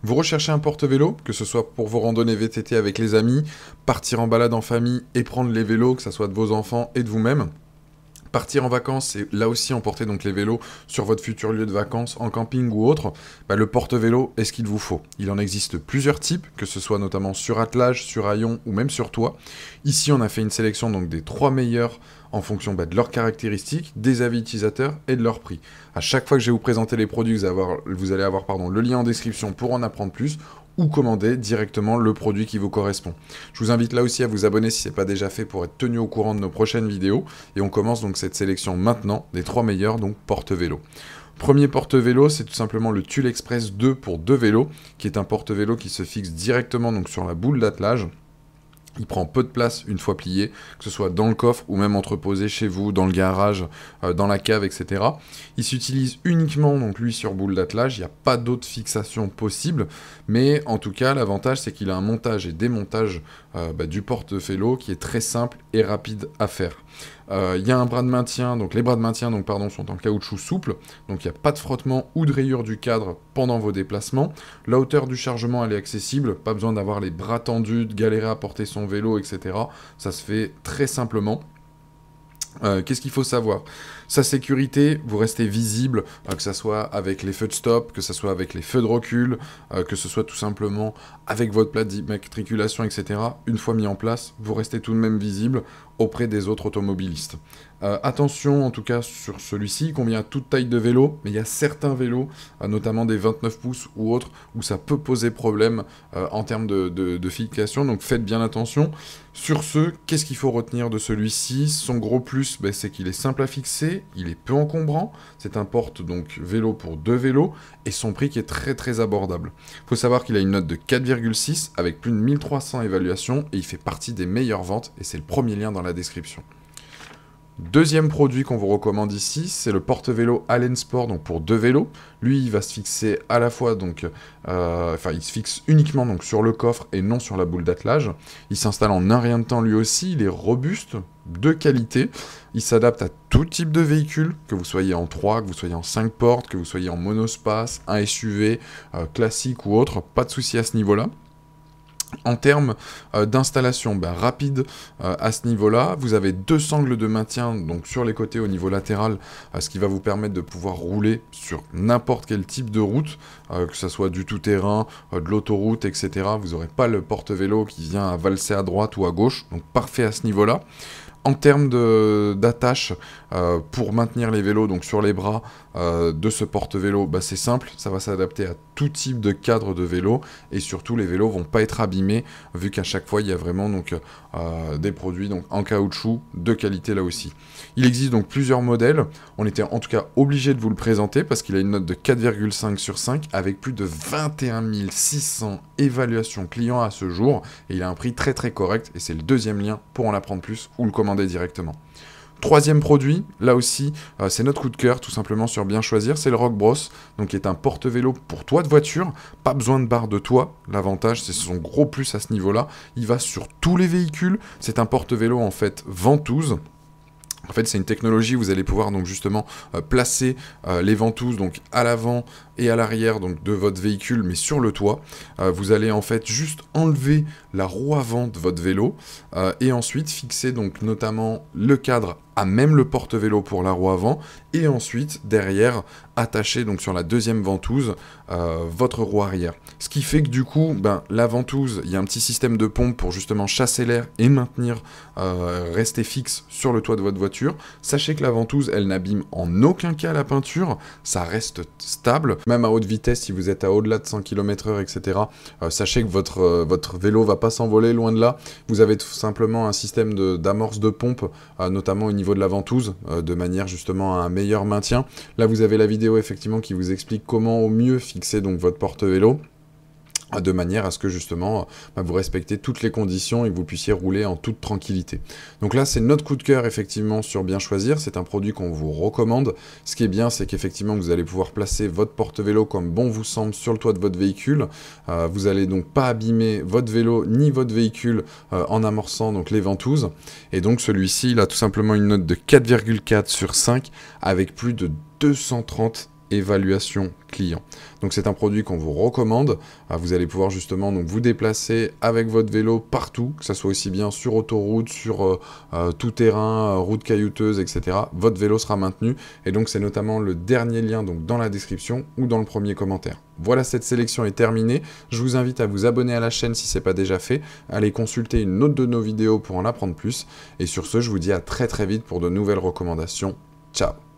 Vous recherchez un porte-vélo, que ce soit pour vos randonnées VTT avec les amis, partir en balade en famille et prendre les vélos, que ce soit de vos enfants et de vous-même. Partir en vacances et là aussi emporter donc les vélos sur votre futur lieu de vacances, en camping ou autre, le porte-vélo est ce qu'il vous faut. Il en existe plusieurs types, que ce soit notamment sur attelage, sur haillon ou même sur toit. Ici on a fait une sélection donc des 3 meilleurs en fonction de leurs caractéristiques, des avis utilisateurs et de leur prix. À chaque fois que je vais vous présenter les produits, vous allez avoir le lien en description pour en apprendre plus ou commander directement le produit qui vous correspond. Je vous invite là aussi à vous abonner si ce n'est pas déjà fait pour être tenu au courant de nos prochaines vidéos. Et on commence donc cette sélection maintenant des 3 meilleurs donc porte-vélo. Premier porte-vélo, c'est tout simplement le Tulle Express 2 pour 2 vélos, qui est un porte-vélo qui se fixe directement donc sur la boule d'attelage. Il prend peu de place une fois plié, que ce soit dans le coffre ou même entreposé chez vous, dans le garage, dans la cave, etc. Il s'utilise uniquement donc lui sur boule d'attelage, il n'y a pas d'autre fixation possible, mais en tout cas l'avantage c'est qu'il a un montage et démontage du porte-vélo qui est très simple et rapide à faire. Il y a un bras de maintien, donc les bras de maintien sont en caoutchouc souple, donc il n'y a pas de frottement ou de rayure du cadre pendant vos déplacements. La hauteur du chargement elle est accessible, pas besoin d'avoir les bras tendus, de galérer à porter son vélo, etc. Ça se fait très simplement. Qu'est-ce qu'il faut savoir? Sa sécurité, vous restez visible, que ce soit avec les feux de stop, que ce soit avec les feux de recul, que ce soit tout simplement avec votre plaque d'immatriculation, etc. Une fois mis en place, vous restez tout de même visible auprès des autres automobilistes. Attention en tout cas sur celui-ci, il convient à toute taille de vélo, mais il y a certains vélos, notamment des 29 pouces ou autres, où ça peut poser problème en termes de fixation, donc faites bien attention. Sur ce, qu'est-ce qu'il faut retenir de celui-ci? Son gros plus, c'est qu'il est simple à fixer, il est peu encombrant, c'est un porte donc vélo pour 2 vélos, et son prix qui est très très abordable. Il faut savoir qu'il a une note de 4,6 avec plus de 1300 évaluations, et il fait partie des meilleures ventes, et c'est le premier lien dans la description. Deuxième produit qu'on vous recommande ici, c'est le porte-vélo Allen Sport, donc pour 2 vélos. Lui, il va se fixer à la fois, il se fixe uniquement donc sur le coffre et non sur la boule d'attelage. Il s'installe en un rien de temps lui aussi, il est robuste, de qualité. Il s'adapte à tout type de véhicule, que vous soyez en 3, que vous soyez en 5 portes, que vous soyez en monospace, un SUV, classique ou autre, pas de souci à ce niveau-là. En termes d'installation rapide à ce niveau-là, vous avez 2 sangles de maintien donc sur les côtés au niveau latéral, ce qui va vous permettre de pouvoir rouler sur n'importe quel type de route, que ce soit du tout-terrain, de l'autoroute, etc. Vous n'aurez pas le porte-vélo qui vient à valser à droite ou à gauche, donc parfait à ce niveau-là. En termes d'attache pour maintenir les vélos donc sur les bras de ce porte-vélo, c'est simple, ça va s'adapter à tout type de cadre de vélo et surtout les vélos vont pas être abîmés vu qu'à chaque fois il y a vraiment donc des produits donc en caoutchouc de qualité là aussi. Il existe donc plusieurs modèles, on était en tout cas obligé de vous le présenter parce qu'il a une note de 4,5 sur 5 avec plus de 21 600 évaluations clients à ce jour et il a un prix très très correct et c'est le deuxième lien pour en apprendre plus ou le commander directement. Troisième produit, là aussi, c'est notre coup de cœur, tout simplement sur Bien Choisir, c'est le Rock Bros, donc qui est un porte-vélo pour toit de voiture, pas besoin de barre de toit, l'avantage c'est son gros plus à ce niveau-là, il va sur tous les véhicules, c'est un porte-vélo en fait ventouse. En fait, c'est une technologie où vous allez pouvoir donc justement placer les ventouses donc à l'avant et à l'arrière donc de votre véhicule, mais sur le toit. Vous allez en fait juste enlever la roue avant de votre vélo et ensuite fixer donc notamment le cadre à même le porte-vélo pour la roue avant et ensuite derrière attacher donc sur la deuxième ventouse votre roue arrière. Ce qui fait que du coup, la ventouse, il y a un petit système de pompe pour justement chasser l'air et maintenir, rester fixe sur le toit de votre voiture. Sachez que la ventouse, elle n'abîme en aucun cas la peinture, ça reste stable. Même à haute vitesse, si vous êtes à au-delà de 100 km/h, etc., sachez que votre vélo va pas s'envoler, loin de là. Vous avez tout simplement un système d'amorce de pompe, notamment au niveau de la ventouse, de manière justement à un meilleur maintien. Là, vous avez la vidéo effectivement qui vous explique comment au mieux fixer donc votre porte-vélo, de manière à ce que justement vous respectez toutes les conditions et que vous puissiez rouler en toute tranquillité. Donc là c'est notre coup de cœur effectivement sur Bien Choisir, c'est un produit qu'on vous recommande. Ce qui est bien c'est qu'effectivement vous allez pouvoir placer votre porte-vélo comme bon vous semble sur le toit de votre véhicule. Vous allez donc pas abîmer votre vélo ni votre véhicule en amorçant donc les ventouses. Et donc celui-ci il a tout simplement une note de 4,4 sur 5 avec plus de 230 évaluation client. Donc c'est un produit qu'on vous recommande. Vous allez pouvoir justement donc vous déplacer avec votre vélo partout, que ça soit aussi bien sur autoroute, sur tout terrain, route caillouteuse, etc. Votre vélo sera maintenu et donc c'est notamment le dernier lien donc dans la description ou dans le premier commentaire. Voilà, cette sélection est terminée. Je vous invite à vous abonner à la chaîne si ce n'est pas déjà fait, allez consulter une autre de nos vidéos pour en apprendre plus. Et sur ce, je vous dis à très vite pour de nouvelles recommandations. Ciao!